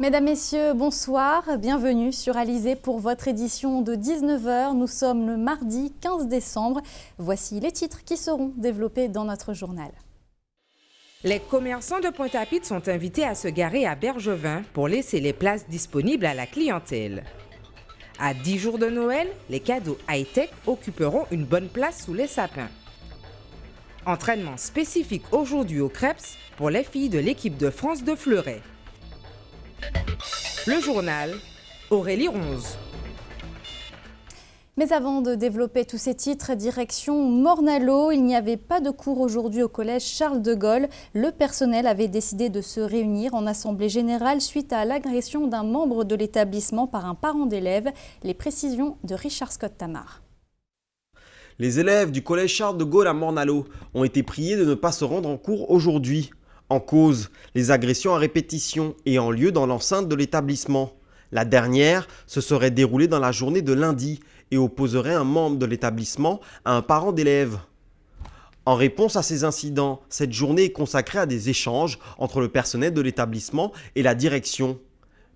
Mesdames, Messieurs, bonsoir, bienvenue sur Alizé pour votre édition de 19h. Nous sommes le mardi 15 décembre. Voici les titres qui seront développés dans notre journal. Les commerçants de Pointe-à-Pitre sont invités à se garer à Bergevin pour laisser les places disponibles à la clientèle. À 10 jours de Noël, les cadeaux high-tech occuperont une bonne place sous les sapins. Entraînement spécifique aujourd'hui au Creps pour les filles de l'équipe de France de fleuret. Le journal, Aurélie Ronze. Mais avant de développer tous ces titres, direction Morne-à-l'Eau. Il n'y avait pas de cours aujourd'hui au collège Charles de Gaulle. Le personnel avait décidé de se réunir en assemblée générale suite à l'agression d'un membre de l'établissement par un parent d'élève. Les précisions de Richard Scott-Tamar. Les élèves du collège Charles de Gaulle à Morne-à-l'Eau ont été priés de ne pas se rendre en cours aujourd'hui. En cause, les agressions à répétition ayant lieu dans l'enceinte de l'établissement. La dernière se serait déroulée dans la journée de lundi et opposerait un membre de l'établissement à un parent d'élève. En réponse à ces incidents, cette journée est consacrée à des échanges entre le personnel de l'établissement et la direction.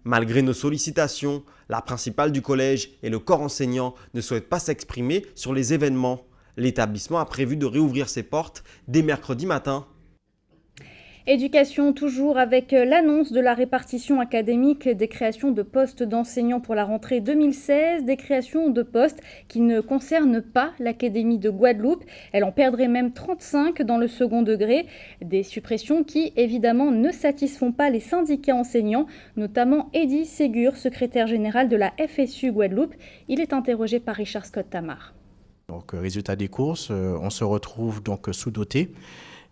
Malgré nos sollicitations, la principale du collège et le corps enseignant ne souhaitent pas s'exprimer sur les événements. L'établissement a prévu de réouvrir ses portes dès mercredi matin. Éducation toujours avec l'annonce de la répartition académique des créations de postes d'enseignants pour la rentrée 2016, des créations de postes qui ne concernent pas l'Académie de Guadeloupe. Elle en perdrait même 35 dans le second degré, des suppressions qui évidemment ne satisfont pas les syndicats enseignants, notamment Eddy Ségur, secrétaire général de la FSU Guadeloupe. Il est interrogé par Richard Scott-Tamar. Donc résultat des courses, on se retrouve donc sous-doté.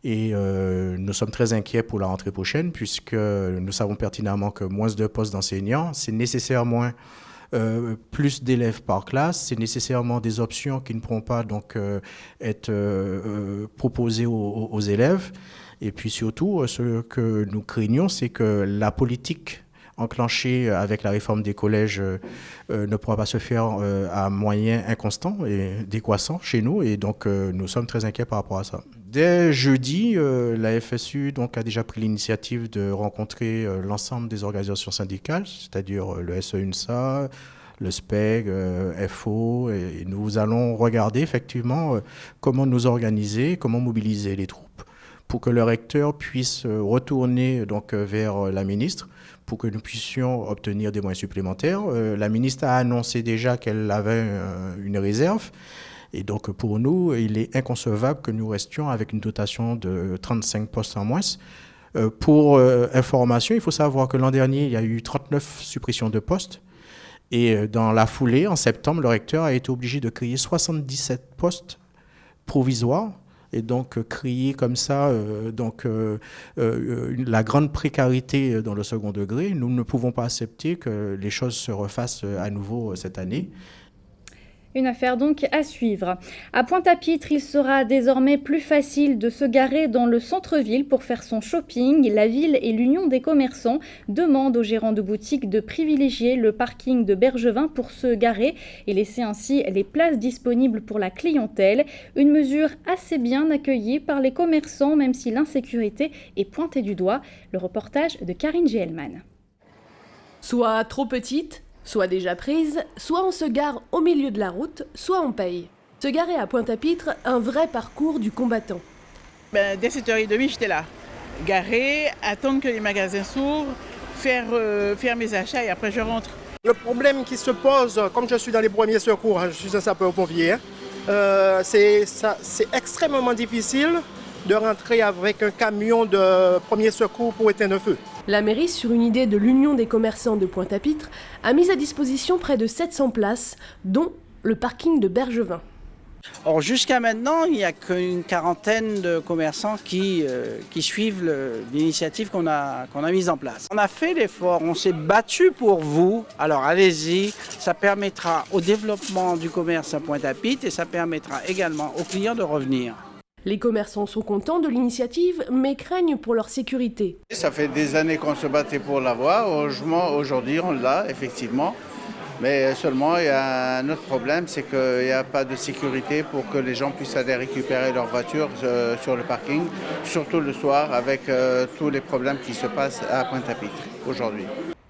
Et nous sommes très inquiets pour la rentrée prochaine puisque nous savons pertinemment que moins de postes d'enseignants, c'est nécessairement plus d'élèves par classe, c'est nécessairement des options qui ne pourront pas donc être proposées aux élèves. Et puis surtout, ce que nous craignons, c'est que la politique enclenchée avec la réforme des collèges ne pourra pas se faire à moyens inconstants et décroissants chez nous. Et donc, nous sommes très inquiets par rapport à ça. Dès jeudi, la FSU donc, a déjà pris l'initiative de rencontrer l'ensemble des organisations syndicales, c'est-à-dire le SEUNSA, le SPEG, FO, et nous allons regarder effectivement comment nous organiser, comment mobiliser les troupes pour que le recteur puisse retourner donc, vers la ministre pour que nous puissions obtenir des moyens supplémentaires. La ministre a annoncé déjà qu'elle avait une réserve. Et donc, pour nous, il est inconcevable que nous restions avec une dotation de 35 postes en moins. Pour information, il faut savoir que l'an dernier, il y a eu 39 suppressions de postes. Et dans la foulée, en septembre, le recteur a été obligé de créer 77 postes provisoires. Et donc, créer comme ça la grande précarité dans le second degré, nous ne pouvons pas accepter que les choses se refassent à nouveau cette année. Une affaire donc à suivre. À Pointe-à-Pitre, il sera désormais plus facile de se garer dans le centre-ville pour faire son shopping. La ville et l'Union des commerçants demandent aux gérants de boutiques de privilégier le parking de Bergevin pour se garer et laisser ainsi les places disponibles pour la clientèle. Une mesure assez bien accueillie par les commerçants, même si l'insécurité est pointée du doigt. Le reportage de Karine Gielman. Soit trop petite, soit déjà prise, soit on se gare au milieu de la route, soit on paye. Se garer à Pointe-à-Pitre, un vrai parcours du combattant. Dès 7h30, j'étais là. Garé, attendre que les magasins s'ouvrent, faire mes achats et après je rentre. Le problème qui se pose, comme je suis dans les premiers secours, je suis un sapeur-pompier, c'est extrêmement difficile de rentrer avec un camion de premiers secours pour éteindre un feu. La mairie, sur une idée de l'Union des commerçants de Pointe-à-Pitre, a mis à disposition près de 700 places, dont le parking de Bergevin. Or, jusqu'à maintenant, il n'y a qu'une quarantaine de commerçants qui suivent l'initiative qu'on a mise en place. On a fait l'effort, on s'est battu pour vous, alors allez-y, ça permettra au développement du commerce à Pointe-à-Pitre et ça permettra également aux clients de revenir. Les commerçants sont contents de l'initiative, mais craignent pour leur sécurité. Ça fait des années qu'on se battait pour l'avoir. Aujourd'hui, on l'a, effectivement. Mais seulement, il y a un autre problème, c'est qu'il n'y a pas de sécurité pour que les gens puissent aller récupérer leur voiture sur le parking, surtout le soir, avec tous les problèmes qui se passent à Pointe-à-Pitre aujourd'hui.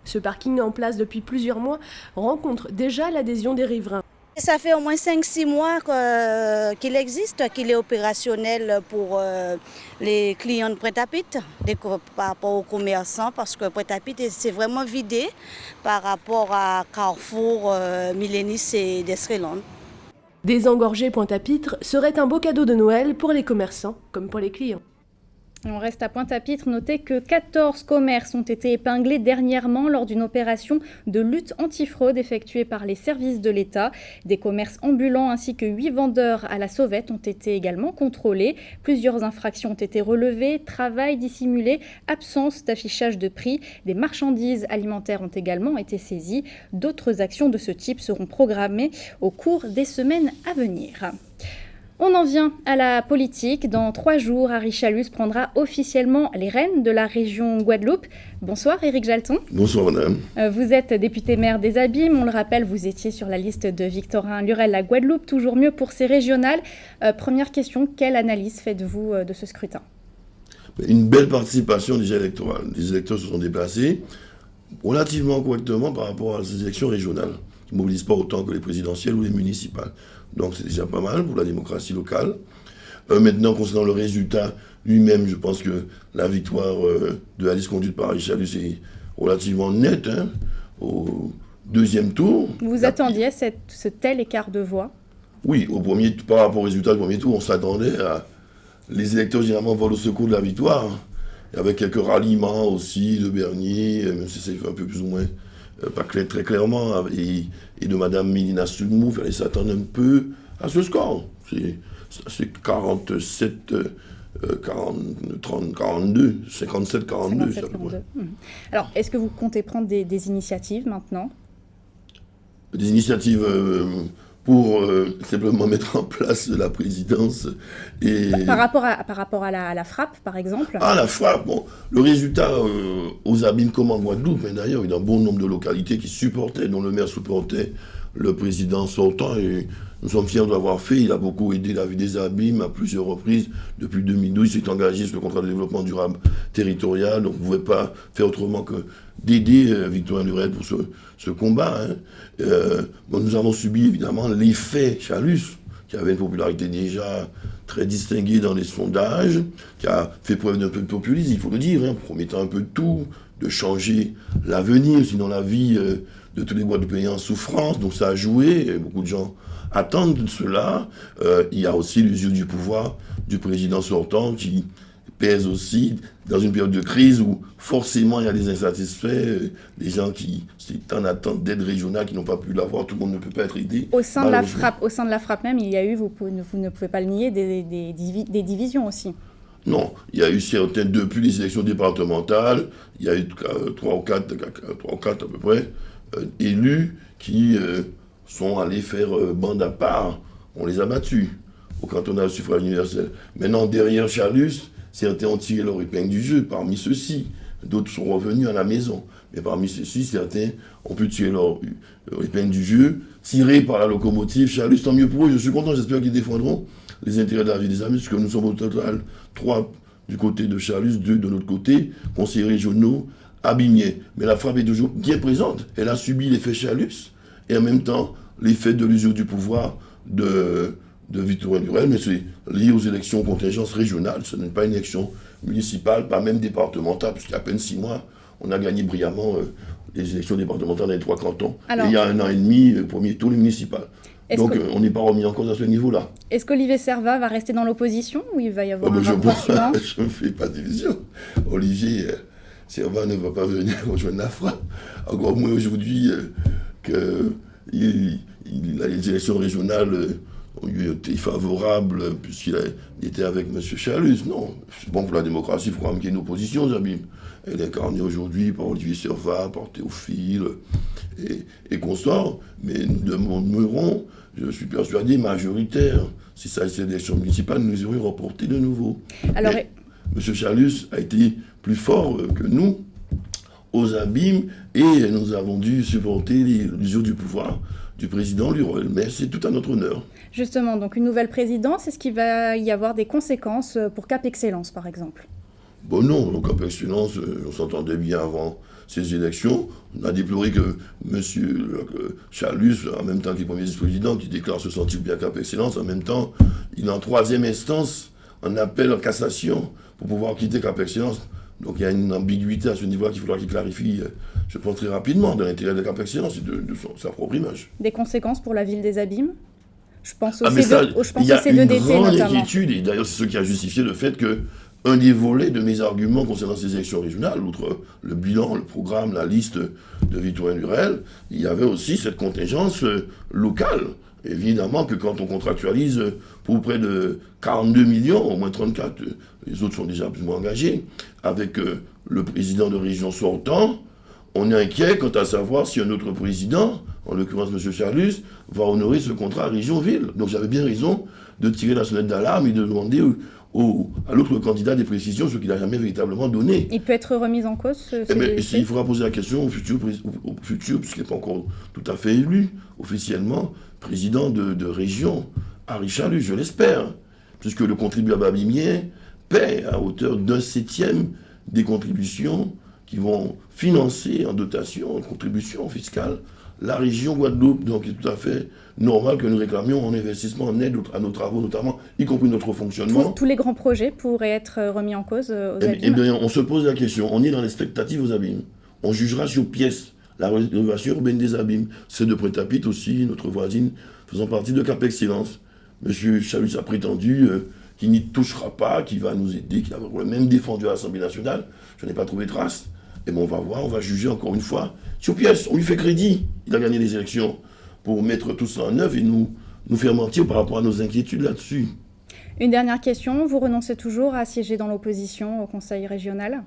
Ce parking en place depuis plusieurs mois rencontre déjà l'adhésion des riverains. Ça fait au moins 5-6 mois qu'il existe, qu'il est opérationnel pour les clients de Pointe-à-Pitre, par rapport aux commerçants, parce que Pointe-à-Pitre c'est vraiment vidé par rapport à Carrefour, Millénis et Destreland. Désengorger Pointe-à-Pitre serait un beau cadeau de Noël pour les commerçants comme pour les clients. On reste à Pointe-à-Pitre, notez que 14 commerces ont été épinglés dernièrement lors d'une opération de lutte antifraude effectuée par les services de l'État. Des commerces ambulants ainsi que 8 vendeurs à la sauvette ont été également contrôlés. Plusieurs infractions ont été relevées, travail dissimulé, absence d'affichage de prix. Des marchandises alimentaires ont également été saisies. D'autres actions de ce type seront programmées au cours des semaines à venir. On en vient à la politique. Dans 3 jours, Harry Chalus prendra officiellement les rênes de la région Guadeloupe. Bonsoir Éric Jalton. Bonsoir madame. Vous êtes député maire des Abîmes. On le rappelle, vous étiez sur la liste de Victorin Lurel à Guadeloupe. Toujours mieux pour ces régionales. Première question, quelle analyse faites-vous de ce scrutin ? Une belle participation déjà électorale. Les électeurs se sont déplacés relativement correctement par rapport à ces élections régionales, qui ne mobilisent pas autant que les présidentielles ou les municipales. Donc c'est déjà pas mal pour la démocratie locale. Maintenant, concernant le résultat lui-même, je pense que la victoire de la liste conduite par Harry Chalus est relativement nette au deuxième tour. Vous attendiez ce tel écart de voix ? Oui, par rapport au résultat du premier tour, on s'attendait à... Les électeurs généralement volent au secours de la victoire, avec quelques ralliements aussi de Bernier, même si c'est un peu plus ou moins... pas très clairement, et de Mme Mélina Soumou, il fallait s'attendre un peu à ce score. C'est 47, 30, 42, 57, 42. 57, 42. Alors, est-ce que vous comptez prendre des initiatives maintenant ? Des initiatives pour simplement mettre en place la présidence. Et... Par rapport à la frappe, par exemple ? Ah, la frappe, bon. Le résultat aux Abîmes comme en Guadeloupe, mais d'ailleurs, il y a un bon nombre de localités qui supportaient, dont le maire supportait le président sortant, et nous sommes fiers de l'avoir fait. Il a beaucoup aidé la vie des Abîmes à plusieurs reprises. Depuis 2012, il s'est engagé sur le contrat de développement durable territorial, donc on ne pouvait pas faire autrement que d'aider Victorin Lurel pour ce combat. Nous avons subi évidemment l'effet Chalus, qui avait une popularité déjà très distinguée dans les sondages, qui a fait preuve d'un peu de populisme, il faut le dire, promettant un peu de tout, de changer l'avenir, sinon la vie de tous les Guadeloupéens en souffrance. Donc ça a joué, et beaucoup de gens attendent cela. Il y a aussi l'usure du pouvoir du président sortant qui pèse aussi dans une période de crise où forcément il y a des insatisfaits, des gens qui sont en attente d'aide régionale qui n'ont pas pu l'avoir, tout le monde ne peut pas être aidé. Au sein de la frappe même, il y a eu, vous ne pouvez pas le nier, des divisions aussi. Non, il y a eu certains, depuis les élections départementales, il y a eu 3 ou 4 à peu près, élus qui sont allés faire bande à part. On les a battus au cantonal suffrage universel. Maintenant, derrière Chalus, certains ont tiré leur épingle du jeu, parmi ceux-ci. D'autres sont revenus à la maison. Mais parmi ceux-ci, certains ont pu tirer leur épingle du jeu, tirés par la locomotive Chalus. Tant mieux pour eux, je suis content, j'espère qu'ils défendront les intérêts de la vie des Amis, puisque nous sommes au total 3 du côté de Chalus, 2 de l'autre côté, conseillers régionaux, abîmiers. Mais la frappe est toujours bien présente. Elle a subi l'effet Chalus, et en même temps, l'effet de l'usure du pouvoir de Victorin Lurel, mais c'est lié aux élections contingences régionales, ce n'est pas une élection municipale, pas même départementale, puisqu'il y a à peine 6 mois, on a gagné brillamment les élections départementales dans les 3 cantons. Alors, et il y a 1 an et demi, premier tour, les municipales. Donc on n'est pas remis en cause à ce niveau-là. Est-ce qu'Olivier Servat va rester dans l'opposition ou il va y avoir un rapprochement ? Je ne fais pas division. Olivier Servat ne va pas venir rejoindre la frappe. Encore moins aujourd'hui que les élections régionales ont été favorables puisqu'il était avec M. Chalus. Non, c'est bon pour la démocratie, il faut quand même qu'il y ait une opposition, Zabim. Elle est incarnée aujourd'hui par Olivier Servat, par Théophile et consorts, mais nous demeurons, je suis persuadé, majoritaires. Si ça était l'élection municipale, nous aurions remporté de nouveau. Alors, M. Chalus a été plus fort que nous aux Abîmes et nous avons dû supporter l'usure du pouvoir du président Lurel, mais c'est tout à notre honneur. Justement, donc une nouvelle présidence, est-ce qu'il va y avoir des conséquences pour Cap Excellence, par exemple ? Bon non, donc Cap Excellence, on s'entendait bien avant ces élections. On a déploré que M. Chalus, en même temps qu'il est premier vice-président, qui déclare se sentir bien Cap Excellence, en même temps, il est en 3e instance, en appel en cassation, pour pouvoir quitter Cap Excellence. Donc il y a une ambiguïté à ce niveau-là qu'il faudra qu'il clarifie, je pense, très rapidement, dans l'intérêt de Cap Excellence et de sa propre image. Des conséquences pour la ville des Abîmes ? Je pense au Il y a une C2DT grande notamment. inquiétude, et d'ailleurs c'est ce qui a justifié le fait que un des volets de mes arguments concernant ces élections régionales, outre le bilan, le programme, la liste de Victorien Lurel, il y avait aussi cette contingence locale. Évidemment que quand on contractualise pour près de 42 millions, au moins 34, les autres sont déjà plus ou moins engagés, avec le président de région sortant, on est inquiet quant à savoir si un autre président, en l'occurrence M. Charlus, va honorer ce contrat région-ville. Donc j'avais bien raison de tirer la sonnette d'alarme et de demander à l'autre candidat des précisions, ce qu'il n'a jamais véritablement donné. Il peut être remis en cause il faudra poser la question au futur puisqu'il n'est pas encore tout à fait élu, officiellement, président de région, Henri Charlus, je l'espère, puisque le contribuable abîmien paie à hauteur d'1/7 des contributions qui vont financer en dotation, en contribution fiscale, la région Guadeloupe. Donc il est tout à fait normal que nous réclamions en investissement, en aide à nos travaux, notamment, y compris notre fonctionnement. Tous les grands projets pourraient être remis en cause aux Abîmes. Eh bien, on se pose la question, on est dans l'expectative aux Abîmes. On jugera sur pièce la rénovation urbaine des Abîmes. C'est de Pointe-à-Pitre aussi, notre voisine, faisant partie de Cap Excellence. M. Chalus a prétendu qu'il n'y touchera pas, qu'il va nous aider, qu'il a même défendu à l'Assemblée nationale. Je n'ai pas trouvé trace. Et bon, on va voir, on va juger encore une fois sur pièce. On lui fait crédit. Il a gagné les élections pour mettre tout ça en œuvre et nous faire mentir par rapport à nos inquiétudes là-dessus. Une dernière question. Vous renoncez toujours à siéger dans l'opposition au Conseil régional ?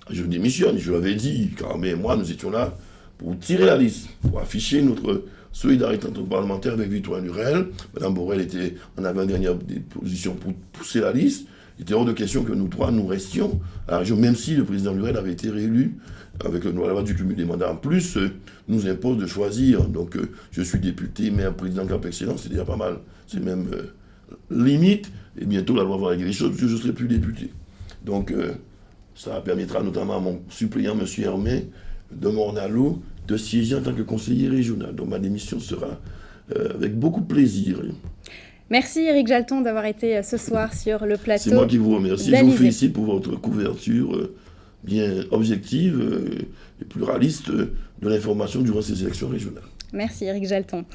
Je démissionne, je l'avais dit. Carmé et moi, nous étions là pour tirer la liste, pour afficher notre solidarité entre parlementaires avec Victorien Lurel. Mme Borel était en avant-dernière position pour pousser la liste. Il était hors de question que nous trois, nous restions à la région, même si le président Lurel avait été réélu, avec la loi du cumul des mandats en plus, nous impose de choisir. Donc je suis député, maire, président Cap Excellence, c'est déjà pas mal. C'est même limite, et bientôt la loi va régler les choses, parce que je ne serai plus député. Donc ça permettra notamment à mon suppléant, M. Hermé, de Morne-à-l'Eau, de siéger en tant que conseiller régional. Donc ma démission sera avec beaucoup de plaisir. Merci Éric Jalton d'avoir été ce soir sur le plateau. C'est moi qui vous remercie. Je vous félicite pour votre couverture bien objective et pluraliste de l'information durant ces élections régionales. Merci Éric Jalton.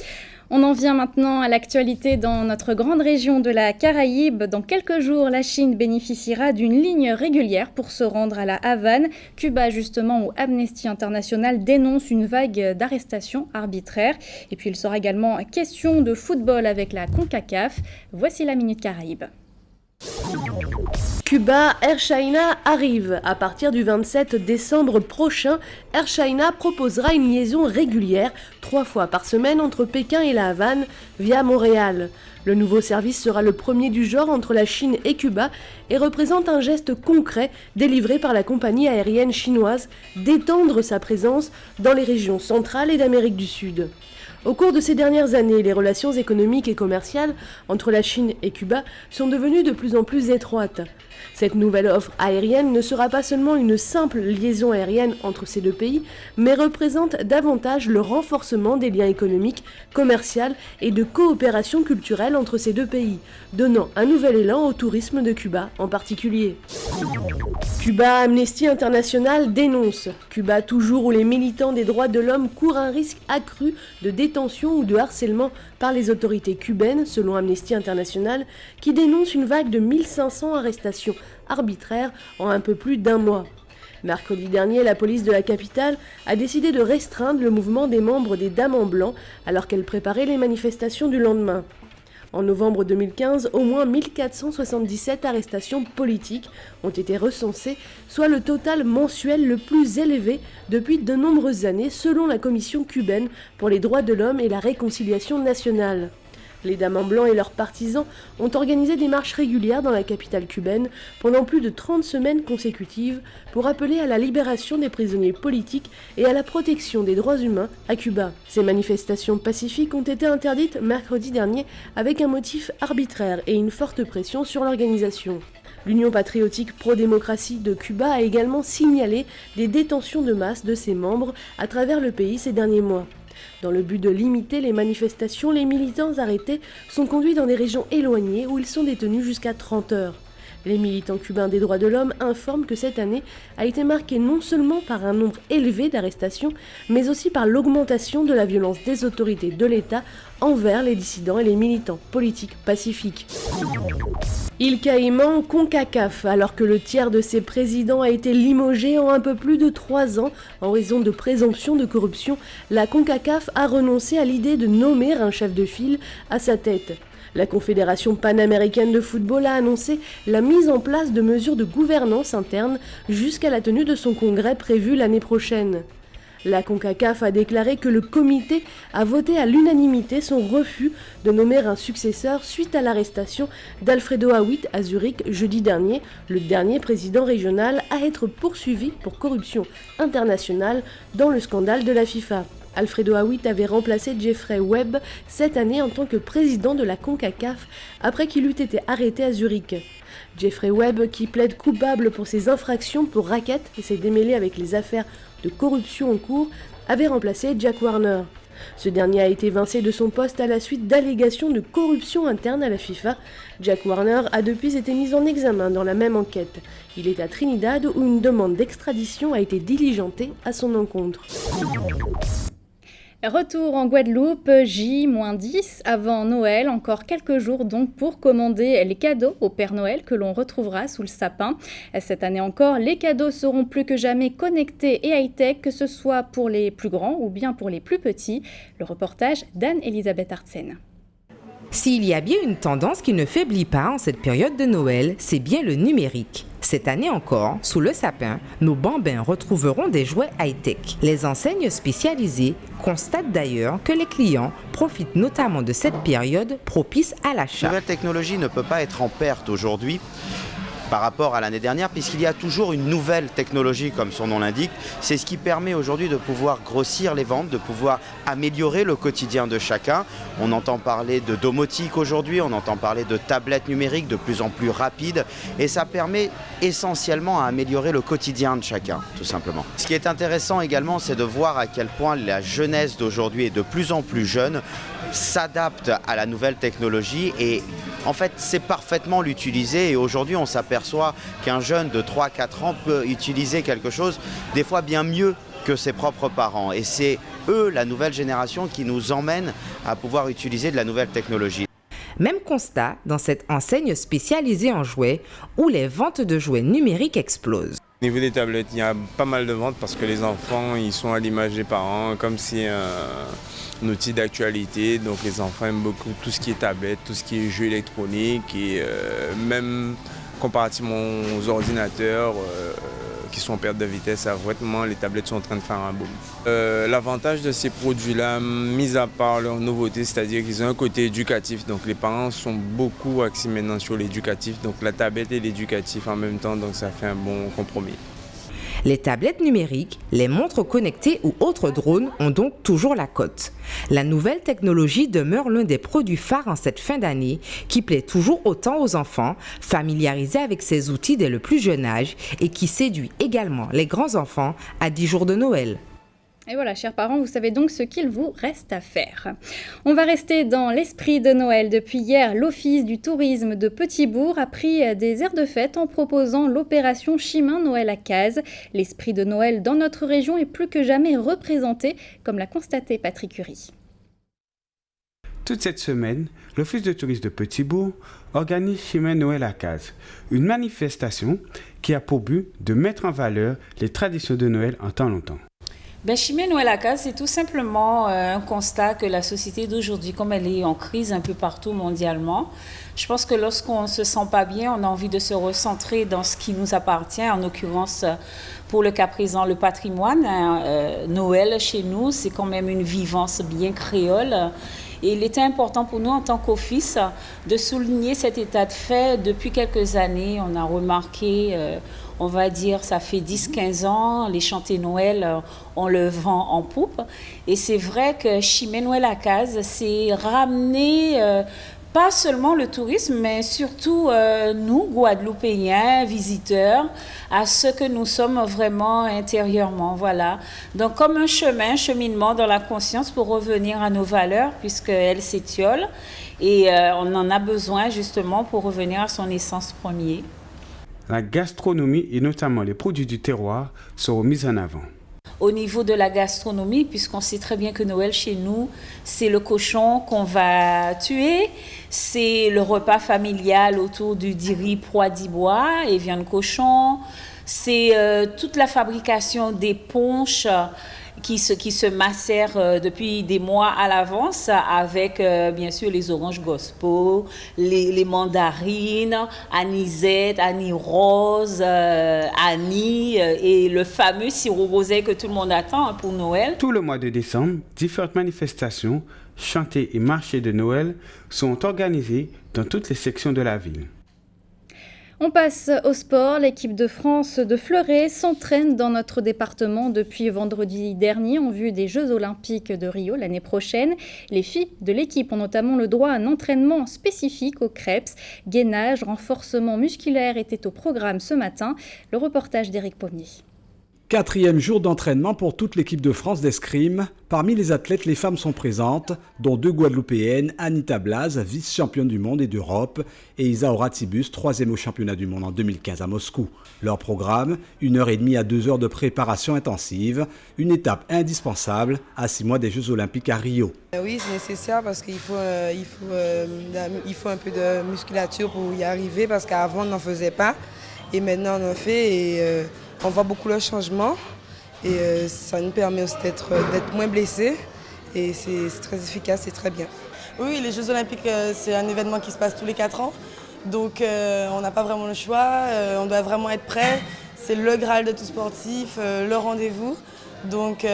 On en vient maintenant à l'actualité dans notre grande région de la Caraïbe. Dans quelques jours, la Chine bénéficiera d'une ligne régulière pour se rendre à la Havane. Cuba, justement, où Amnesty International dénonce une vague d'arrestations arbitraires. Et puis il sera également question de football avec la CONCACAF. Voici la Minute Caraïbe. Cuba, Air China arrive. À partir du 27 décembre prochain, Air China proposera une liaison régulière 3 fois par semaine entre Pékin et la Havane via Montréal. Le nouveau service sera le premier du genre entre la Chine et Cuba et représente un geste concret délivré par la compagnie aérienne chinoise d'étendre sa présence dans les régions centrales et d'Amérique du Sud. Au cours de ces dernières années, les relations économiques et commerciales entre la Chine et Cuba sont devenues de plus en plus étroites. Cette nouvelle offre aérienne ne sera pas seulement une simple liaison aérienne entre ces deux pays, mais représente davantage le renforcement des liens économiques, commerciaux et de coopération culturelle entre ces deux pays, donnant un nouvel élan au tourisme de Cuba en particulier. Cuba, Amnesty International dénonce. Cuba, toujours où les militants des droits de l'homme courent un risque accru de détention ou de harcèlement par les autorités cubaines, selon Amnesty International, qui dénonce une vague de 1500 arrestations arbitraires en un peu plus d'1 mois. Mercredi dernier, la police de la capitale a décidé de restreindre le mouvement des membres des Dames en Blanc alors qu'elle préparait les manifestations du lendemain. En novembre 2015, au moins 1477 arrestations politiques ont été recensées, soit le total mensuel le plus élevé depuis de nombreuses années selon la Commission cubaine pour les droits de l'homme et la réconciliation nationale. Les Dames en Blanc et leurs partisans ont organisé des marches régulières dans la capitale cubaine pendant plus de 30 semaines consécutives pour appeler à la libération des prisonniers politiques et à la protection des droits humains à Cuba. Ces manifestations pacifiques ont été interdites mercredi dernier avec un motif arbitraire et une forte pression sur l'organisation. L'Union patriotique pro-démocratie de Cuba a également signalé des détentions de masse de ses membres à travers le pays ces derniers mois. Dans le but de limiter les manifestations, les militants arrêtés sont conduits dans des régions éloignées où ils sont détenus jusqu'à 30 heures. Les militants cubains des droits de l'homme informent que cette année a été marquée non seulement par un nombre élevé d'arrestations, mais aussi par l'augmentation de la violence des autorités de l'État envers les dissidents et les militants politiques pacifiques. Île Caïman, CONCACAF, alors que le tiers de ses présidents a été limogé en un peu plus de 3 ans en raison de présomption de corruption, la CONCACAF a renoncé à l'idée de nommer un chef de file à sa tête. La Confédération panaméricaine de football a annoncé la mise en place de mesures de gouvernance interne jusqu'à la tenue de son congrès prévu l'année prochaine. La CONCACAF a déclaré que le comité a voté à l'unanimité son refus de nommer un successeur suite à l'arrestation d'Alfredo Aouit à Zurich jeudi dernier, le dernier président régional à être poursuivi pour corruption internationale dans le scandale de la FIFA. Alfredo Aouit avait remplacé Jeffrey Webb cette année en tant que président de la CONCACAF après qu'il eût été arrêté à Zurich. Jeffrey Webb, qui plaide coupable pour ses infractions pour racket et s'est démêlé avec les affaires de corruption en cours, avait remplacé Jack Warner. Ce dernier a été évincé de son poste à la suite d'allégations de corruption interne à la FIFA. Jack Warner a depuis été mis en examen dans la même enquête. Il est à Trinidad où une demande d'extradition a été diligentée à son encontre. Retour en Guadeloupe, J-10 avant Noël, encore quelques jours donc pour commander les cadeaux au Père Noël que l'on retrouvera sous le sapin. Cette année encore, les cadeaux seront plus que jamais connectés et high-tech, que ce soit pour les plus grands ou bien pour les plus petits. Le reportage d'Anne-Elisabeth Artsen. S'il y a bien une tendance qui ne faiblit pas en cette période de Noël, c'est bien le numérique. Cette année encore, sous le sapin, nos bambins retrouveront des jouets high-tech. Les enseignes spécialisées constatent d'ailleurs que les clients profitent notamment de cette période propice à l'achat. La nouvelle technologie ne peut pas être en perte aujourd'hui par rapport à l'année dernière, puisqu'il y a toujours une nouvelle technologie, comme son nom l'indique. C'est ce qui permet aujourd'hui de pouvoir grossir les ventes, de pouvoir améliorer le quotidien de chacun. On entend parler de domotique aujourd'hui, on entend parler de tablettes numériques de plus en plus rapides, et ça permet essentiellement à améliorer le quotidien de chacun, tout simplement. Ce qui est intéressant également, c'est de voir à quel point la jeunesse d'aujourd'hui est de plus en plus jeune, s'adapte à la nouvelle technologie et en fait, c'est parfaitement l'utiliser et aujourd'hui, on s'aperçoit qu'un jeune de 3-4 ans peut utiliser quelque chose des fois bien mieux que ses propres parents. Et c'est eux, la nouvelle génération, qui nous emmènent à pouvoir utiliser de la nouvelle technologie. Même constat dans cette enseigne spécialisée en jouets où les ventes de jouets numériques explosent. Au niveau des tablettes, il y a pas mal de ventes parce que les enfants, ils sont à l'image des parents, comme si un outil d'actualité. Donc les enfants aiment beaucoup tout ce qui est tablette, tout ce qui est jeux électroniques et même comparativement aux ordinateurs qui sont en perte de vitesse, vraiment les tablettes sont en train de faire un boom. L'avantage de ces produits-là, mis à part leur nouveauté, c'est-à-dire qu'ils ont un côté éducatif. Donc les parents sont beaucoup axés maintenant sur l'éducatif. Donc la tablette et l'éducatif en même temps, donc ça fait un bon compromis. Les tablettes numériques, les montres connectées ou autres drones ont donc toujours la cote. La nouvelle technologie demeure l'un des produits phares en cette fin d'année qui plaît toujours autant aux enfants, familiarisés avec ces outils dès le plus jeune âge et qui séduit également les grands enfants à 10 jours de Noël. Et voilà, chers parents, vous savez donc ce qu'il vous reste à faire. On va rester dans l'esprit de Noël. Depuis hier, l'Office du tourisme de Petit-Bourg a pris des airs de fête en proposant l'opération Chemin Noël à Cazes. L'esprit de Noël dans notre région est plus que jamais représenté, comme l'a constaté Patrick Curie. Toute cette semaine, l'Office de tourisme de Petit-Bourg organise Chemin Noël à Cazes, une manifestation qui a pour but de mettre en valeur les traditions de Noël en temps longtemps. Chemin Noël à Cazes, c'est tout simplement un constat que la société d'aujourd'hui, comme elle est en crise un peu partout mondialement, je pense que lorsqu'on ne se sent pas bien, on a envie de se recentrer dans ce qui nous appartient, en l'occurrence, pour le cas présent, le patrimoine. Noël, chez nous, c'est quand même une vivance bien créole. Et il était important pour nous, en tant qu'office, de souligner cet état de fait. Depuis quelques années, on a remarqué... on va dire, ça fait 10-15 ans, les chantés Noël, on le vend en poupe. Et c'est vrai que Chemin Noël à Cazes, c'est ramener Pas seulement le tourisme, mais surtout nous, Guadeloupéens, visiteurs, à ce que nous sommes vraiment intérieurement. Voilà. Donc comme un cheminement dans la conscience pour revenir à nos valeurs, puisqu'elles s'étiolent. Et on en a besoin justement pour revenir à son essence première. La gastronomie et notamment les produits du terroir seront mis en avant. Au niveau de la gastronomie, puisqu'on sait très bien que Noël chez nous, c'est le cochon qu'on va tuer, c'est le repas familial autour du riz, pois, d'ibois et viande cochon, c'est toute la fabrication des punch qui se macèrent depuis des mois à l'avance avec bien sûr les oranges gospel, les mandarines, anisette, anis rose, anis et le fameux sirop rosé que tout le monde attend pour Noël. Tout le mois de décembre, différentes manifestations, chantées et marchés de Noël sont organisées dans toutes les sections de la ville. On passe au sport. L'équipe de France de fleuret s'entraîne dans notre département depuis vendredi dernier en vue des Jeux Olympiques de Rio l'année prochaine. Les filles de l'équipe ont notamment le droit à un entraînement spécifique au CREPS. Gainage, renforcement musculaire était au programme ce matin. Le reportage d'Éric Pommier. 4e jour d'entraînement pour toute l'équipe de France d'escrime. Parmi les athlètes, les femmes sont présentes, dont 2 Guadeloupéennes, Anita Blaz, vice-championne du monde et d'Europe, et Isaura Tibus, 3e au championnat du monde en 2015 à Moscou. Leur programme, 1h30 à 2 heures de préparation intensive, une étape indispensable à 6 mois des Jeux Olympiques à Rio. Oui, c'est nécessaire parce qu'il faut un peu de musculature pour y arriver, parce qu'avant on n'en faisait pas, et maintenant on en fait, et on voit beaucoup le changement. Et ça nous permet aussi d'être moins blessés et c'est très efficace, c'est très bien. Oui, les Jeux Olympiques, c'est un événement qui se passe tous les 4 ans. Donc on n'a pas vraiment le choix, on doit vraiment être prêt. C'est le Graal de tout sportif, le rendez-vous. Donc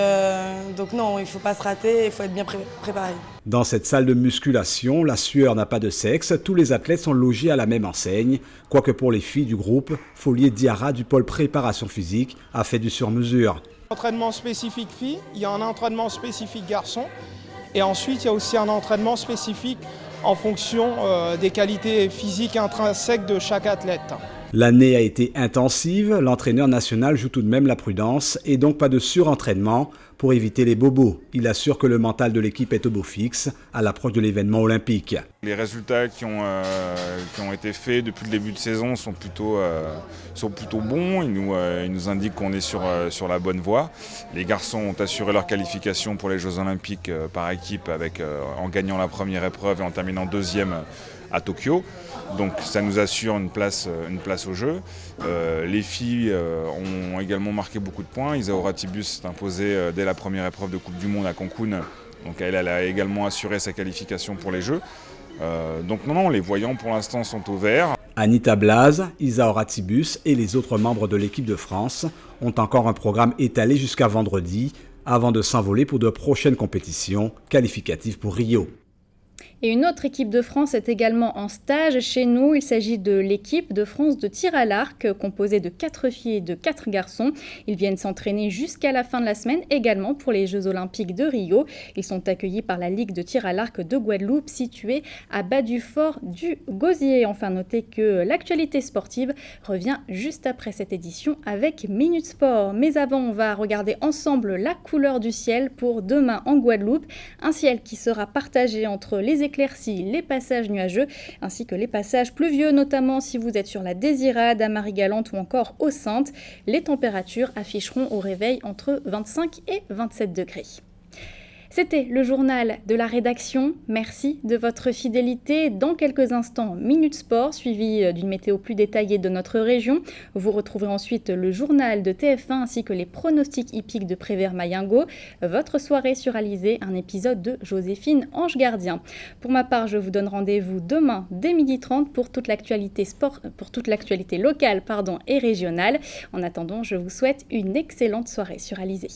non, il ne faut pas se rater, il faut être bien préparé. Dans cette salle de musculation, la sueur n'a pas de sexe. Tous les athlètes sont logés à la même enseigne. Quoique pour les filles du groupe, Folier Diarra du pôle préparation physique a fait du sur-mesure. Entraînement spécifique filles, il y a un entraînement spécifique garçons. Et ensuite, il y a aussi un entraînement spécifique en fonction des qualités physiques intrinsèques de chaque athlète. L'année a été intensive, l'entraîneur national joue tout de même la prudence et donc pas de surentraînement pour éviter les bobos. Il assure que le mental de l'équipe est au beau fixe à l'approche de l'événement olympique. Les résultats qui ont été faits depuis le début de saison sont plutôt bons. Ils nous indiquent qu'on est sur la bonne voie. Les garçons ont assuré leur qualification pour les Jeux Olympiques par équipe en gagnant la première épreuve et en terminant 2e à Tokyo. Donc ça nous assure une place au jeu. Les filles ont également marqué beaucoup de points. Isaura Tibus s'est imposée dès la première épreuve de Coupe du Monde à Cancun. Donc elle a également assuré sa qualification pour les Jeux. Donc non, les voyants pour l'instant sont au vert. Anita Blaz, Isaura Tibus et les autres membres de l'équipe de France ont encore un programme étalé jusqu'à vendredi avant de s'envoler pour de prochaines compétitions qualificatives pour Rio. Et une autre équipe de France est également en stage chez nous. Il s'agit de l'équipe de France de tir à l'arc, composée de 4 filles et de 4 garçons. Ils viennent s'entraîner jusqu'à la fin de la semaine, également pour les Jeux Olympiques de Rio. Ils sont accueillis par la Ligue de tir à l'arc de Guadeloupe, située à Bas-du-Fort du Gosier. Enfin, notez que l'actualité sportive revient juste après cette édition avec Minute Sport. Mais avant, on va regarder ensemble la couleur du ciel pour demain en Guadeloupe. Un ciel qui sera partagé entre les éclaircies, les passages nuageux, ainsi que les passages pluvieux, notamment si vous êtes sur la Désirade, à Marie-Galante ou encore aux Saintes. Les températures afficheront au réveil entre 25 et 27 degrés. C'était le journal de la rédaction. Merci de votre fidélité. Dans quelques instants, Minute Sport, suivi d'une météo plus détaillée de notre région. Vous retrouverez ensuite le journal de TF1 ainsi que les pronostics hippiques de Prévert-Mayengo. Votre soirée sur Alizé, un épisode de Joséphine Ange Gardien. Pour ma part, je vous donne rendez-vous demain dès 12h30 pour toute l'actualité locale et régionale. En attendant, je vous souhaite une excellente soirée sur Alizé.